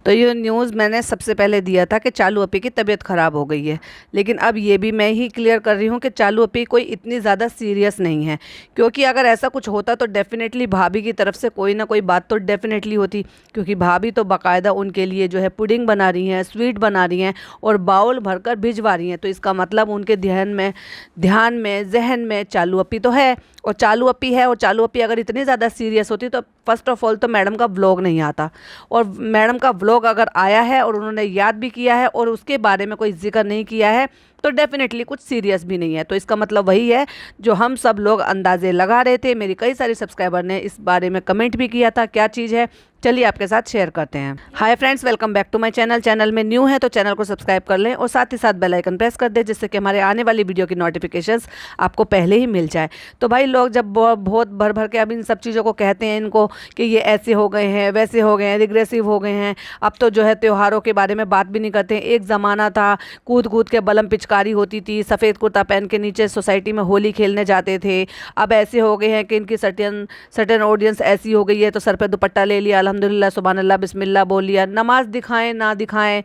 तो ये न्यूज़ मैंने सबसे पहले दिया था कि चालू अपी की तबीयत ख़राब हो गई है। लेकिन अब ये भी मैं ही क्लियर कर रही हूँ कि चालू अपी कोई इतनी ज़्यादा सीरियस नहीं है। क्योंकि अगर ऐसा कुछ होता तो डेफ़िनेटली भाभी की तरफ से कोई ना कोई बात तो डेफ़िनेटली होती। क्योंकि भाभी तो बाकायदा उनके लिए जो है पुडिंग बना रही हैं, स्वीट बना रही हैं और बाउल भरकर भिजवा रही हैं। तो इसका मतलब उनके ध्यान में ज़हन में चालू अपी तो है। और चालू अपी है, और चालू अपी अगर इतनी ज़्यादा सीरियस होती तो फर्स्ट ऑफ ऑल तो मैडम का व्लॉग नहीं आता। और मैडम का व्लॉग अगर आया है और उन्होंने याद भी किया है और उसके बारे में कोई जिक्र नहीं किया है तो डेफिनेटली कुछ सीरियस भी नहीं है। तो इसका मतलब वही है जो हम सब लोग अंदाजे लगा रहे थे। मेरी कई सारी सब्सक्राइबर ने इस बारे में कमेंट भी किया था, क्या चीज़ है, चलिए आपके साथ शेयर करते हैं। Hi friends, welcome back to my channel. Channel में न्यू है तो चैनल को सब्सक्राइब कर लें और साथ ही साथ बेल आइकन प्रेस कर दें, जिससे कि हमारे आने वाली वीडियो की नोटिफिकेशंस आपको पहले ही मिल जाए। तो भाई लोग जब बहुत भर भर के अब इन सब चीज़ों को कहते हैं इनको कि ये ऐसे हो गए हैं, वैसे हो गए हैं, रिग्रेसिव हो गए हैं, अब तो जो है त्योहारों के बारे में बात भी नहीं करते हैं। एक ज़माना था कूद कूद के बलम पिचकारी होती थी, सफ़ेद कुर्ता पहन के नीचे सोसाइटी में होली खेलने जाते थे। अब ऐसे हो गए हैं कि इनकी सर्टेन ऑडियंस ऐसी हो गई है तो सर पे दुपट्टा ले लिया, अल्हम्दुलिल्लाह सुभान अल्लाह बिस्मिल्लाह बोल लिया, नमाज दिखाएं ना दिखाएं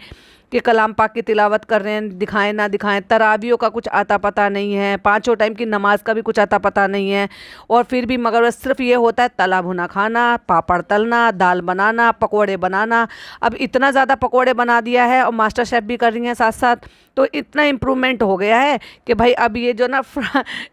कि कलाम पाक की तिलावत कर रहे हैं, दिखाएं ना दिखाएं, तरावियों का कुछ आता पता नहीं है, पाँचों टाइम की नमाज का भी कुछ आता पता नहीं है। और फिर भी मगर सिर्फ ये होता है तला भुना खाना, पापड़ तलना, दाल बनाना, पकोड़े बनाना। अब इतना ज़्यादा पकोड़े बना दिया है और मास्टर शेफ़ भी कर रही हैं साथ साथ। तो इतना इम्प्रूवमेंट हो गया है कि भाई अब ये जो ना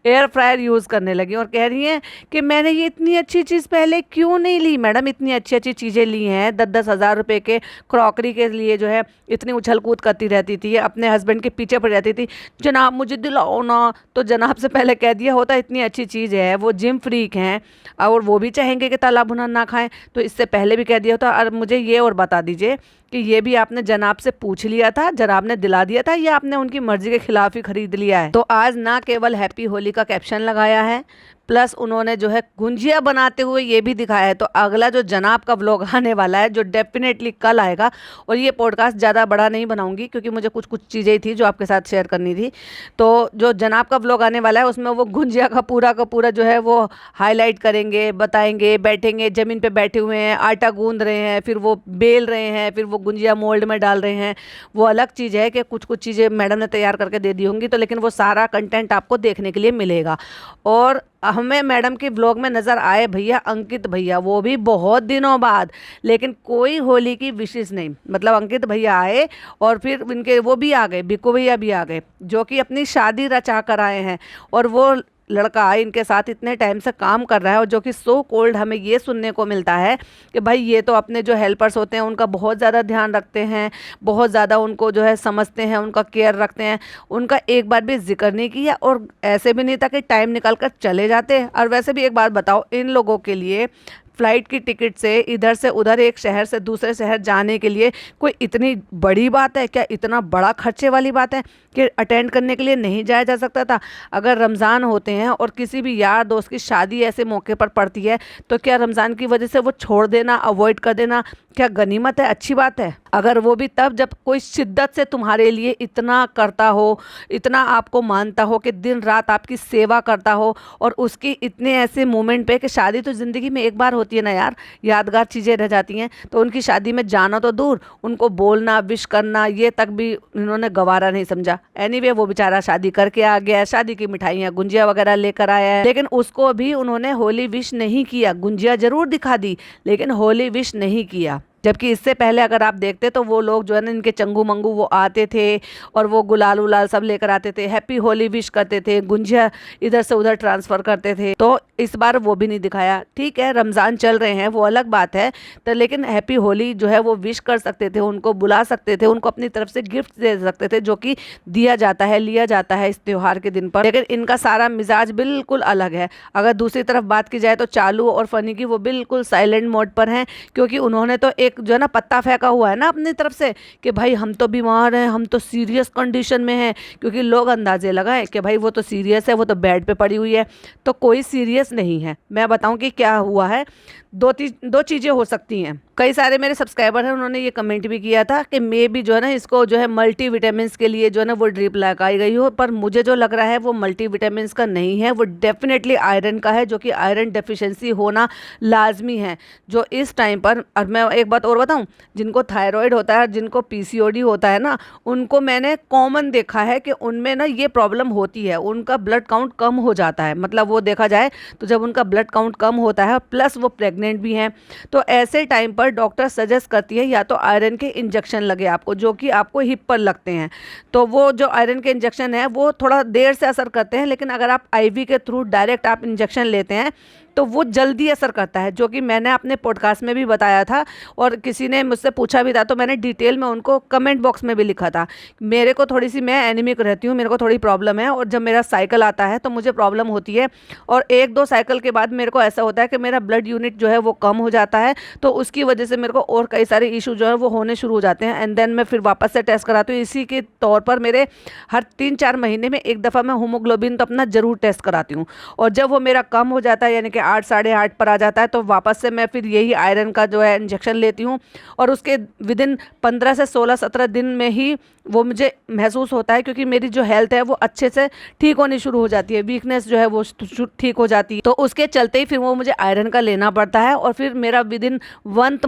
एयर फ्रायर यूज़ करने लगी और कह रही हैं कि मैंने ये इतनी अच्छी चीज़ पहले क्यों नहीं ली। मैडम इतनी अच्छी अच्छी चीज़ें ली हैं, 10-10 हज़ार रुपए के क्रॉकरी के लिए जो है इतनी उछल कूद करती रहती थी, अपने हस्बैंड के पीछे पड़ जाती थी, जनाब मुझे दिलाओ ना। तो जनाब से पहले कह दिया होता इतनी अच्छी चीज़ है, वो जिम फ्रीक हैं और वो भी चाहेंगे कि तला भुना ना खाएं। तो इससे पहले भी कह दिया होता। और मुझे ये और बता दीजिए कि ये भी आपने जनाब से पूछ लिया था, जनाब ने दिला दिया था, या आपने उनकी मर्जी के खिलाफ ही खरीद लिया है। तो आज ना केवल हैप्पी होली का कैप्शन लगाया है, प्लस उन्होंने जो है गुंजिया बनाते हुए ये भी दिखाया है। तो अगला जो जनाब का व्लॉग आने वाला है जो डेफिनेटली कल आएगा, और ये पॉडकास्ट ज़्यादा बड़ा नहीं बनाऊंगी क्योंकि मुझे कुछ कुछ चीज़ें थी जो आपके साथ शेयर करनी थी। तो जो जनाब का व्लॉग आने वाला है उसमें वो गुंजिया का पूरा जो है वो हाईलाइट करेंगे, बताएंगे, बैठेंगे ज़मीन पे बैठे हुए हैं, आटा गूंद रहे हैं, फिर वो बेल रहे हैं, फिर वो गुंजिया मोल्ड में डाल रहे हैं। वो अलग चीज़ है कि कुछ कुछ चीज़ें मैडम ने तैयार करके दे दी होंगी, तो लेकिन वो सारा कंटेंट आपको देखने के लिए मिलेगा। और हमें मैडम के ब्लॉग में नज़र आए भैया अंकित भैया, वो भी बहुत दिनों बाद, लेकिन कोई होली की विशेष नहीं। मतलब अंकित भैया आए और फिर इनके वो भी आ गए, बिक्कू भैया भी आ गए जो कि अपनी शादी रचा कर आए हैं। और वो लड़का इनके साथ इतने टाइम से काम कर रहा है और जो कि सो कोल्ड हमें ये सुनने को मिलता है कि भाई ये तो अपने जो हेल्पर्स होते हैं उनका बहुत ज़्यादा ध्यान रखते हैं, बहुत ज़्यादा उनको जो है समझते हैं, उनका केयर रखते हैं, उनका एक बार भी जिक्र नहीं किया। और ऐसे भी नहीं था कि टाइम निकाल कर चले जाते। और वैसे भी एक बात बताओ, इन लोगों के लिए फ़्लाइट की टिकट से इधर से उधर एक शहर से दूसरे शहर जाने के लिए कोई इतनी बड़ी बात है क्या? इतना बड़ा खर्चे वाली बात है कि अटेंड करने के लिए नहीं जाया जा सकता था? अगर रमज़ान होते हैं और किसी भी यार दोस्त की शादी ऐसे मौके पर पड़ती है तो क्या रमज़ान की वजह से वो छोड़ देना, अवॉइड कर देना क्या गनीमत है, अच्छी बात है? अगर वो भी तब जब कोई शिद्दत से तुम्हारे लिए इतना करता हो, इतना आपको मानता हो कि दिन रात आपकी सेवा करता हो, और उसकी इतने ऐसे मोमेंट पे कि शादी तो ज़िंदगी में एक बार होती है ना यार, यादगार चीज़ें रह जाती हैं। तो उनकी शादी में जाना तो दूर, उनको बोलना, विश करना, ये तक भी इन्होंने गवारा नहीं समझा। एनीवे वो बेचारा शादी करके आ गया, शादी की मिठाइयाँ गुंजिया वगैरह लेकर आया है, लेकिन उसको भी उन्होंने होली विश नहीं किया। गुंजिया जरूर दिखा दी लेकिन होली विश नहीं किया। जबकि इससे पहले अगर आप देखते तो वो लोग जो है ना इनके चंगू मंगू वो आते थे और वो गुलाल उलाल सब लेकर आते थे, हैप्पी होली विश करते थे, गुंजिया इधर से उधर ट्रांसफ़र करते थे। तो इस बार वो भी नहीं दिखाया। ठीक है, रमज़ान चल रहे हैं वो अलग बात है, तो लेकिन हैप्पी होली जो है वो विश कर सकते थे, उनको बुला सकते थे, उनको अपनी तरफ से गिफ्ट दे सकते थे, जो कि दिया जाता है, लिया जाता है इस त्यौहार के दिन पर। लेकिन इनका सारा मिजाज बिल्कुल अलग है। अगर दूसरी तरफ बात की जाए तो चालू और फनी की वो बिल्कुल साइलेंट मोड पर हैं, क्योंकि उन्होंने तो एक जो है ना पत्ता फेंका हुआ है ना अपनी तरफ से कि भाई हम तो बीमार हैं, हम तो सीरियस कंडीशन में हैं, क्योंकि लोग अंदाजे लगाएं कि भाई वो तो सीरियस है, वो तो बेड पे पड़ी हुई है। तो कोई सीरियस नहीं है। मैं बताऊं कि क्या हुआ है। दो चीज़ें हो सकती हैं। कई सारे मेरे सब्सक्राइबर हैं, उन्होंने ये कमेंट भी किया था कि मे भी जो है ना इसको जो है मल्टी विटामिन्स के लिए जो है ना वो ड्रिप लगाई गई हो, पर मुझे जो लग रहा है वो मल्टी विटामिन्स का नहीं है, वो डेफिनेटली आयरन का है, जो कि आयरन डेफिशिएंसी होना लाजमी है जो इस टाइम पर। और मैं एक बात बात और बताऊं, जिनको थायराइड होता है, जिनको पीसीओडी होता है ना, उनको मैंने कॉमन देखा है कि उनमें ना ये प्रॉब्लम होती है, उनका ब्लड काउंट कम हो जाता है। मतलब वो देखा जाए तो जब उनका ब्लड काउंट कम होता है प्लस वो प्रेग्नेंट भी हैं, तो ऐसे टाइम पर डॉक्टर सजेस्ट करती है या तो आयरन के इंजेक्शन लगे आपको, जो कि आपको हिप पर लगते हैं। तो वो जो आयरन के इंजेक्शन है वो थोड़ा देर से असर करते हैं, लेकिन अगर आप आईवी के थ्रू डायरेक्ट आप इंजेक्शन लेते हैं तो वो जल्दी असर करता है, जो कि मैंने अपने पॉडकास्ट में भी बताया था और किसी ने मुझसे पूछा भी था, तो मैंने डिटेल में उनको कमेंट बॉक्स में भी लिखा था। मेरे को थोड़ी सी, मैं एनीमिक रहती हूँ, मेरे को थोड़ी प्रॉब्लम है, और जब मेरा साइकिल आता है तो मुझे प्रॉब्लम होती है, और 1-2 साइकिल के बाद मेरे को ऐसा होता है कि मेरा ब्लड यूनिट जो है वो कम हो जाता है, तो उसकी वजह से मेरे को और कई सारे इशू जो है वो होने शुरू हो जाते हैं। एंड देन मैं फिर वापस से टेस्ट कराती हूँ। इसी के तौर पर मेरे हर 3-4 महीने में एक दफ़ा मैं हीमोग्लोबिन तो अपना ज़रूर टेस्ट कराती हूँ, और जब वो मेरा कम हो जाता है, यानी कि 8 साढ़े 8 पर आ जाता है, तो वापस से मैं फिर यही आयरन का जो है इंजेक्शन लेती हूँ, और उसके विदिन 15 से 16-17 दिन में ही वो मुझे महसूस होता है, क्योंकि मेरी जो हेल्थ है वो अच्छे से ठीक होनी शुरू हो जाती है, वीकनेस जो है वो ठीक हो जाती है। तो उसके चलते ही फिर वो मुझे आयरन का लेना पड़ता है, और फिर मेरा विदिन 1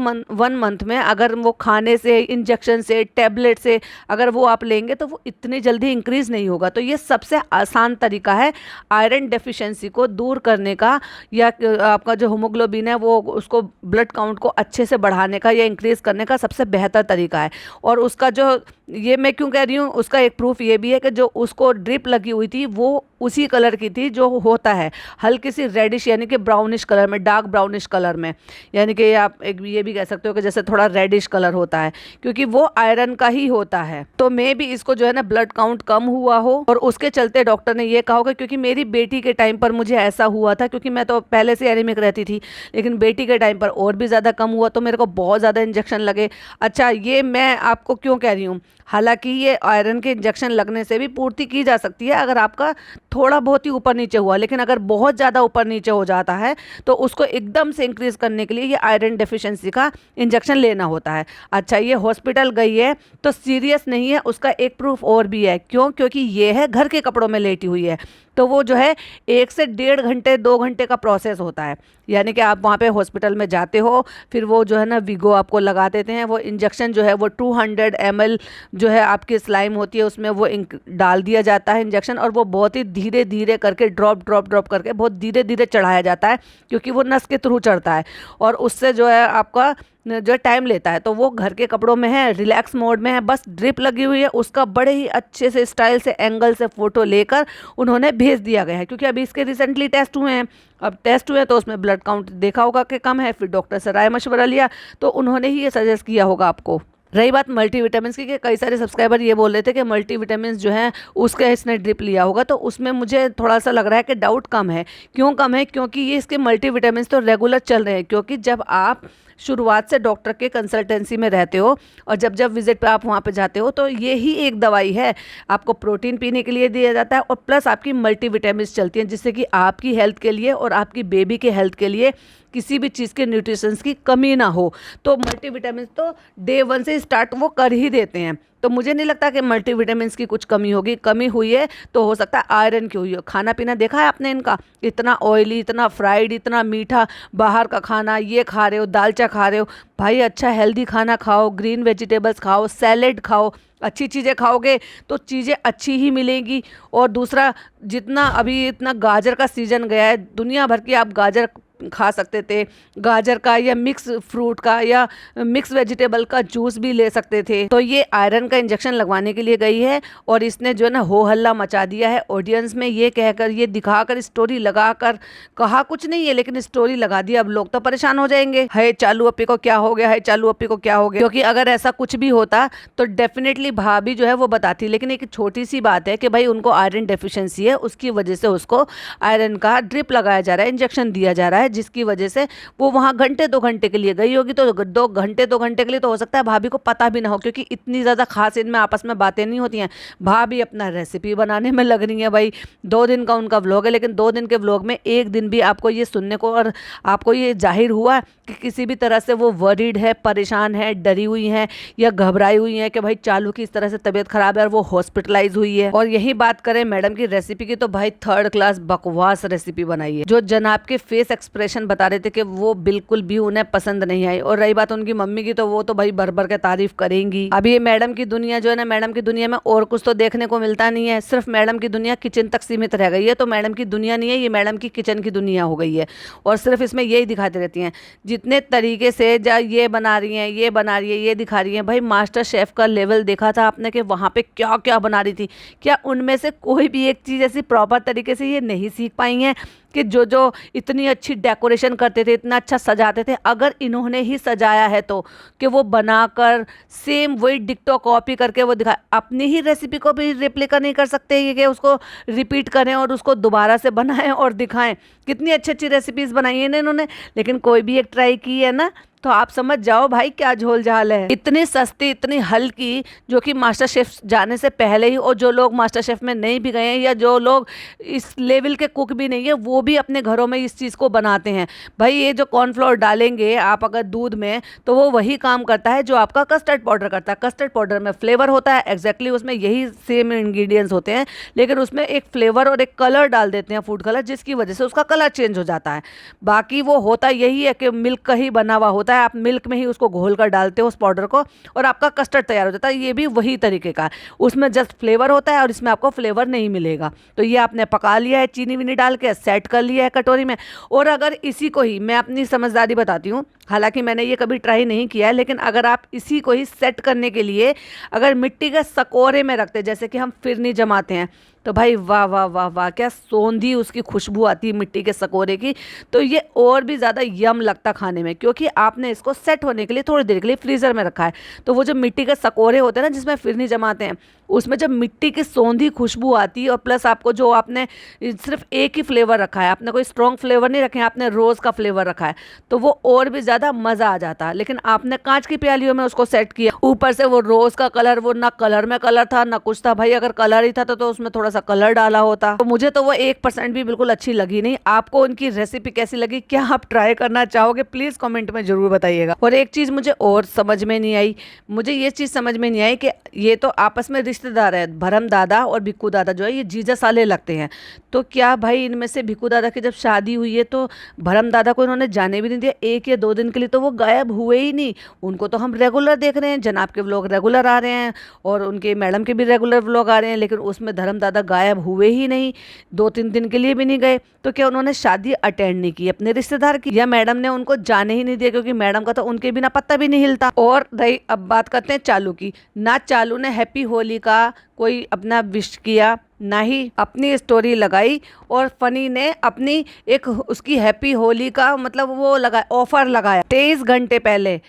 मंथ में अगर वो खाने से, इंजेक्शन से, टैबलेट से अगर वो आप लेंगे तो वो इतनी जल्दी इंक्रीज़ नहीं होगा। तो ये सबसे आसान तरीका है आयरन डेफिशिएंसी को दूर करने का, या आपका जो हीमोग्लोबिन है वो उसको ब्लड काउंट को अच्छे से बढ़ाने का या इंक्रीज़ करने का सबसे बेहतर तरीका है। और उसका जो, ये मैं क्यों कह रही हूँ, उसका एक प्रूफ ये भी है कि जो उसको ड्रिप लगी हुई थी वो उसी कलर की थी जो होता है, हल्की सी रेडिश यानी कि ब्राउनिश कलर में, डार्क ब्राउनिश कलर में, यानी कि आप एक ये भी कह सकते हो कि जैसे थोड़ा रेडिश कलर होता है, क्योंकि वो आयरन का ही होता है। तो मैं भी इसको जो है ना ब्लड काउंट कम हुआ हो और उसके चलते डॉक्टर ने ये कहा होगा, क्योंकि मेरी बेटी के टाइम पर मुझे ऐसा हुआ था, क्योंकि मैं तो पहले से एनीमिक रहती थी, लेकिन बेटी के टाइम पर और भी ज़्यादा कम हुआ, तो मेरे को बहुत ज़्यादा इंजेक्शन लगे। अच्छा, ये मैं आपको क्यों कह रही हूँ, हालांकि ये आयरन के इंजेक्शन लगने से भी पूर्ति की जा सकती है अगर आपका थोड़ा बहुत ही ऊपर नीचे हुआ, लेकिन अगर बहुत ज़्यादा ऊपर नीचे हो जाता है तो उसको एकदम से इंक्रीज़ करने के लिए ये आयरन डेफिशिएंसी का इंजेक्शन लेना होता है। अच्छा, ये हॉस्पिटल गई है तो सीरियस नहीं है, उसका एक प्रूफ और भी है। क्यों? क्योंकि ये है घर के कपड़ों में लेटी हुई है, तो वो जो है 1 से 1.5 घंटे 2 घंटे का प्रोसेस होता है। यानी कि आप वहाँ पे हॉस्पिटल में जाते हो, फिर वो जो है ना विगो आपको लगा देते हैं, वो इंजेक्शन जो है वो 200 ml जो है आपकी स्लाइम होती है, उसमें वो डाल दिया जाता है इंजेक्शन, और वो बहुत ही धीरे धीरे करके ड्रॉप करके बहुत धीरे धीरे चढ़ाया जाता है, क्योंकि वो नस के थ्रू चढ़ता है, और उससे जो है आपका जो टाइम लेता है। तो वो घर के कपड़ों में है, रिलैक्स मोड में है, बस ड्रिप लगी हुई है, उसका बड़े ही अच्छे से स्टाइल से एंगल से फ़ोटो लेकर उन्होंने भेज दिया गया है, क्योंकि अभी इसके रिसेंटली टेस्ट हुए हैं। अब टेस्ट हुए तो उसमें ब्लड काउंट देखा होगा कि कम है, फिर डॉक्टर से राय मशवरा लिया तो उन्होंने ही ये सजेस्ट किया होगा आपको। रही बात मल्टीविटामिन की, कि कई सारे सब्सक्राइबर ये बोल रहे थे कि मल्टीविटामिन जो है उसका इसने ड्रिप लिया होगा, तो उसमें मुझे थोड़ा सा लग रहा है कि डाउट कम है। क्यों कम है? क्योंकि ये इसके मल्टीविटामिन तो रेगुलर चल रहे हैं, क्योंकि जब आप शुरुआत से डॉक्टर के कंसल्टेंसी में रहते हो और जब जब विजिट पे आप वहाँ पे जाते हो, तो ये ही एक दवाई है, आपको प्रोटीन पीने के लिए दिया जाता है और प्लस आपकी मल्टीविटामिन चलती हैं, जिससे कि आपकी हेल्थ के लिए और आपकी बेबी के हेल्थ के लिए किसी भी चीज़ के न्यूट्रिशंस की कमी ना हो। तो मल्टीविटामिन तो डे 1 से स्टार्ट वो कर ही देते हैं, तो मुझे नहीं लगता कि मल्टीविटामिन की कुछ कमी होगी। कमी हुई है तो हो सकता है आयरन की हुई हो। खाना पीना देखा है आपने इनका, इतना ऑयली, इतना फ्राइड, इतना मीठा, बाहर का खाना ये खा रहे हो, दालचा खा रहे हो। भाई अच्छा हेल्दी खाना खाओ, ग्रीन वेजिटेबल्स खाओ, सैलेड खाओ, अच्छी चीज़ें खाओगे तो चीज़ें अच्छी ही मिलेंगी। और दूसरा, जितना अभी इतना गाजर का सीज़न गया है, दुनिया भर की आप गाजर खा सकते थे, गाजर का या मिक्स फ्रूट का या मिक्स वेजिटेबल का जूस भी ले सकते थे। तो ये आयरन का इंजेक्शन लगवाने के लिए गई है और इसने जो है ना हो हल्ला मचा दिया है ऑडियंस में, ये कहकर, ये दिखाकर, स्टोरी लगाकर, कहा कुछ नहीं है लेकिन स्टोरी लगा दी। अब लोग तो परेशान हो जाएंगे, है चालू अपी को क्या हो गया, है चालू अपी को क्या हो गया। क्योंकि अगर ऐसा कुछ भी होता तो डेफिनेटली भाभी जो है वो बताती, लेकिन एक छोटी सी बात है कि भाई उनको आयरन डेफिशिएंसी है, उसकी वजह से उसको आयरन का ड्रिप लगाया जा रहा है, इंजेक्शन दिया जा रहा है, जिसकी वजह से वो वहाँ घंटे 2 घंटे के लिए गई होगी। तो 2 घंटे के लिए तो हो सकता है भाभी को पता भी ना हो, क्योंकि इतनी ज़्यादा खास इनमें आपस में बातें नहीं होती हैं। भाभी अपना रेसिपी बनाने में लग रही है। भाई 2 दिन का उनका व्लॉग है, लेकिन 2 दिन के व्लॉग में एक दिन भी आपको ये सुनने को और आपको ये जाहिर हुआ कि किसी भी तरह से वो वरीड है, परेशान है, डरी हुई हैं या घबराई हुई हैं कि भाई चालू की इस तरह से तबीयत खराब है और वो हॉस्पिटलाइज हुई है। और यही बात करें मैडम की रेसिपी की, तो भाई थर्ड क्लास बकवास रेसिपी बनाई है। जो जनाब के फेस एक्सप्रेशन बता रहे थे कि वो बिल्कुल भी उन्हें पसंद नहीं आई। और रही बात उनकी मम्मी की, तो वो तो भाई भर भर के तारीफ करेंगी। अभी ये मैडम की दुनिया जो है ना, मैडम की दुनिया में और कुछ तो देखने को मिलता नहीं है, सिर्फ मैडम की दुनिया किचन तक सीमित रह गई है। तो मैडम की दुनिया नहीं है, ये मैडम की किचन की दुनिया हो गई है। और सिर्फ इसमें यही दिखाती रहती हैं, जितने तरीके से ये बना रही हैं, ये बना रही है, ये दिखा रही हैं। भाई मास्टर शेफ का लेवल देखा था आपने कि वहाँ पे क्या क्या बना रही थी? क्या उनमें से कोई भी एक चीज़ ऐसी प्रॉपर तरीके से ये नहीं सीख पाई हैं कि जो जो इतनी अच्छी डेकोरेशन करते थे, इतना अच्छा सजाते थे, अगर इन्होंने ही सजाया है तो कि वो बनाकर सेम वही डिक्टो कॉपी करके वो दिखा, अपनी ही रेसिपी को भी रेप्लिका नहीं कर सकते ये कि उसको रिपीट करें और उसको दोबारा से बनाएं और दिखाएं। कितनी अच्छी अच्छी रेसिपीज़ बनाई है इन्होंने, लेकिन कोई भी एक ट्राई की है ना, तो आप समझ जाओ भाई क्या झोल झाल है। इतनी सस्ती, इतनी हल्की, जो कि मास्टर शेफ जाने से पहले ही, और जो लोग मास्टर शेफ में नहीं भी गए हैं या जो लोग इस लेवल के कुक भी नहीं है, वो भी अपने घरों में इस चीज़ को बनाते हैं। भाई ये जो कॉर्नफ्लोर डालेंगे आप अगर दूध में, तो वो वही काम करता है जो आपका कस्टर्ड पाउडर करता है। कस्टर्ड पाउडर में फ्लेवर होता है, एग्जैक्टली उसमें यही सेम इंग्रेडिएंट्स होते हैं, लेकिन उसमें एक फ्लेवर और एक कलर डाल देते हैं, फूड कलर, जिसकी वजह से उसका कलर चेंज हो जाता है। बाकी वो होता यही है कि मिल्क का ही बना हुआ होता है, आप मिल्क में ही उसको घोल कर डालते हो उस पाउडर को, और आपका कस्टर्ड तैयार हो जाता है। ये भी वही तरीके का है, उसमें जस्ट फ्लेवर होता है और इसमें आपको फ्लेवर नहीं मिलेगा। तो ये आपने पका लिया है, चीनी वीनी डाल के सेट कर लिया है कटोरी में। और अगर इसी को ही, मैं अपनी समझदारी बताती हूँ, हालांकि मैंने ये कभी ट्राई नहीं किया है, लेकिन अगर आप इसी को ही सेट करने के लिए अगर मिट्टी के सकोरे में रखते, जैसे कि हम फिरनी जमाते हैं, तो भाई वाह वाह वाह वाह, क्या सौंधी उसकी खुशबू आती है मिट्टी के सकोरे की। तो ये और भी ज़्यादा यम लगता खाने में, क्योंकि आपने इसको सेट होने के लिए थोड़ी देर के लिए फ्रीज़र में रखा है। तो वो जो मिट्टी के सकोरे होते हैं ना, जिसमें फिरनी जमाते हैं, उसमें जब मिट्टी की सौंधी खुशबू आती है, और प्लस आपको जो आपने सिर्फ एक ही फ्लेवर रखा है, आपने कोई स्ट्रॉन्ग फ्लेवर नहीं रखे हैं, आपने रोज़ का फ्लेवर रखा है, तो वो और भी ज़्यादा मज़ा आ जाता है। लेकिन आपने कांच की प्यालियों में उसको सेट किया, ऊपर से वो रोज़ का कलर, वो ना कलर में कलर था ना कुछ था। भाई अगर कलर ही था तो उसमें थोड़ा सा कलर डाला होता। तो मुझे तो वो 1% भी बिल्कुल अच्छी लगी नहीं। आपको उनकी रेसिपी कैसी लगी? क्या आप ट्राई करना चाहोगे? प्लीज़ कमेंट में ज़रूर बताइएगा। और एक चीज़ मुझे और समझ में नहीं आई, मुझे ये चीज़ समझ में नहीं आई कि ये तो आपस में रिश्तेदार है, भरम दादा और भिक्कू दादा जो है ये जीजा साले लगते हैं। तो क्या भाई इनमें से भिक्कू दादा की जब शादी हुई है तो भरम दादा को इन्होंने जाने भी नहीं दिया 1 या 2 दिन के लिए, तो वो गायब हुए ही नहीं। उनको तो हम रेगुलर देख रहे हैं, जनाब के व्लॉग रेगुलर आ रहे हैं और उनके मैडम के भी रेगुलर व्लॉग आ रहे हैं, लेकिन उसमें धर्म दादा गायब हुए ही नहीं, 2-3 दिन के लिए भी नहीं गए। तो क्या उन्होंने शादी अटेंड नहीं की अपने रिश्तेदार की, या मैडम ने उनको जाने ही नहीं दिया, क्योंकि मैडम का तो उनके बिना पत्ता भी नहीं हिलता। और रही अब बात करते हैं चालू की, ना चालू ने हैप्पी होली का कोई अपना विश किया, ना ही अपनी स्टोरी लगाई, और फनी ने अपनी एक उसकी हैप्पी होली का मतलब वो लगा ऑफर लगाया 23 घंटे पहले,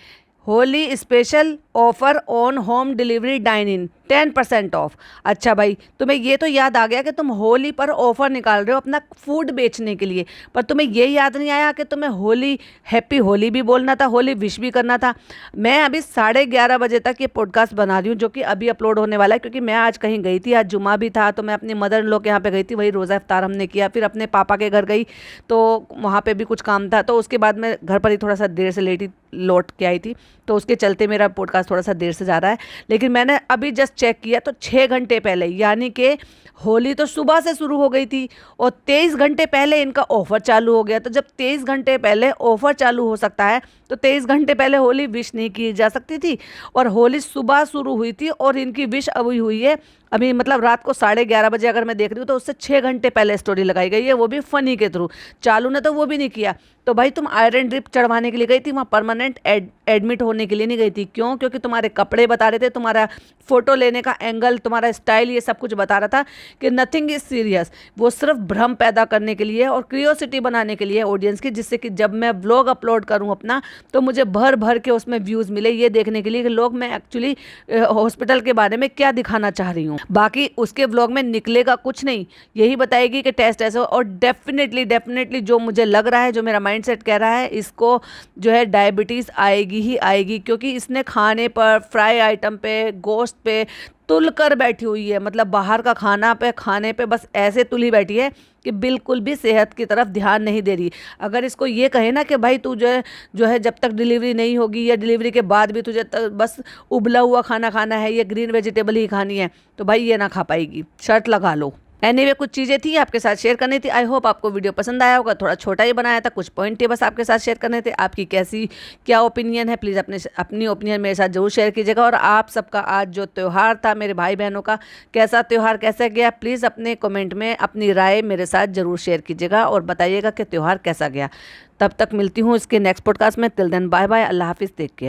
Holi special offer on home delivery dine in 10% off. अच्छा भाई, तुम्हें ये तो याद आ गया कि तुम होली पर ऑफर निकाल रहे हो अपना फूड बेचने के लिए, पर तुम्हें ये याद नहीं आया कि तुम्हें होली, हैप्पी होली भी बोलना था, होली विश भी करना था। मैं अभी 11:30 बजे तक ये पॉडकास्ट बना रही हूँ, जो कि अभी अपलोड होने वाला है, क्योंकि मैं आज कहीं गई थी, आज जुमा भी था, तो मैं अपनी मदर इन लॉ के यहाँ पे गई थी, वही रोज़ा इफ्तार हमने किया, फिर अपने पापा के घर गई तो वहाँ पे भी कुछ काम था, तो उसके बाद मैं घर पर ही थोड़ा सा देर से लेटी लौट के आई थी, तो उसके चलते मेरा पॉडकास्ट थोड़ा सा देर से जा रहा है। लेकिन मैंने अभी जस्ट चेक किया तो 6 घंटे पहले, यानी कि होली तो सुबह से शुरू हो गई थी और 23 घंटे पहले इनका ऑफ़र चालू हो गया। तो जब 23 घंटे पहले ऑफ़र चालू हो सकता है तो 23 घंटे पहले होली विश नहीं की जा सकती थी, और होली सुबह शुरू हुई थी और इनकी विश अभी हुई है अभी, मतलब रात को 11:30 बजे अगर मैं देख रही हूँ तो उससे 6 घंटे पहले स्टोरी लगाई गई है, वो भी फ़नी के थ्रू। चालू ने तो वो भी नहीं किया। तो भाई तुम आयरन ड्रिप चढ़वाने के लिए गई थी, वहाँ परमानेंट एडमिट होने के लिए नहीं गई थी। क्यों? क्योंकि तुम्हारे कपड़े बता रहे थे, तुम्हारा फ़ोटो लेने का एंगल, तुम्हारा स्टाइल, ये सब कुछ बता रहा था कि नथिंग इज़ सीरियस। वो सिर्फ भ्रम पैदा करने के लिए और क्यूरियोसिटी बनाने के लिए ऑडियंस की, जिससे कि जब मैं व्लॉग अपलोड करूँ अपना तो मुझे भर भर के उसमें व्यूज़ मिले, ये देखने के लिए कि लोग मैं एक्चुअली हॉस्पिटल के बारे में क्या दिखाना चाह रही हूँ। बाकी उसके व्लॉग में निकलेगा कुछ नहीं, यही बताएगी कि टेस्ट ऐसा हो। और डेफिनेटली जो मुझे लग रहा है, जो मेरा माइंडसेट कह रहा है, इसको जो है डायबिटीज़ आएगी ही आएगी, क्योंकि इसने खाने पर, फ्राई आइटम पे, गोश्त पे तुल कर बैठी हुई है। मतलब बाहर का खाने पे बस ऐसे तुली बैठी है कि बिल्कुल भी सेहत की तरफ ध्यान नहीं दे रही। अगर इसको ये कहे ना कि भाई तू जो है जब तक डिलीवरी नहीं होगी या डिलीवरी के बाद भी तुझे बस उबला हुआ खाना खाना है या ग्रीन वेजिटेबल ही खानी है, तो भाई ये ना खा पाएगी, शर्त लगा लो। एनीवे कुछ चीज़ें थी आपके साथ शेयर करनी थी। आई होप आपको वीडियो पसंद आया होगा। थोड़ा छोटा ही बनाया था, कुछ पॉइंट थे बस आपके साथ शेयर करने थे। आपकी क्या ओपिनियन है, प्लीज़ अपनी ओपिनियन मेरे साथ जरूर शेयर कीजिएगा। और आप सबका आज जो त्यौहार था मेरे भाई बहनों का, कैसा त्यौहार कैसा गया, प्लीज़ अपने कमेंट में अपनी राय मेरे साथ ज़रूर शेयर कीजिएगा और बताइएगा कि त्यौहार कैसा गया। तब तक मिलती हूँ इसके नेक्स्ट पॉडकास्ट में। टिल देन बाय बाय, अल्लाह हाफिज़, टेक केयर।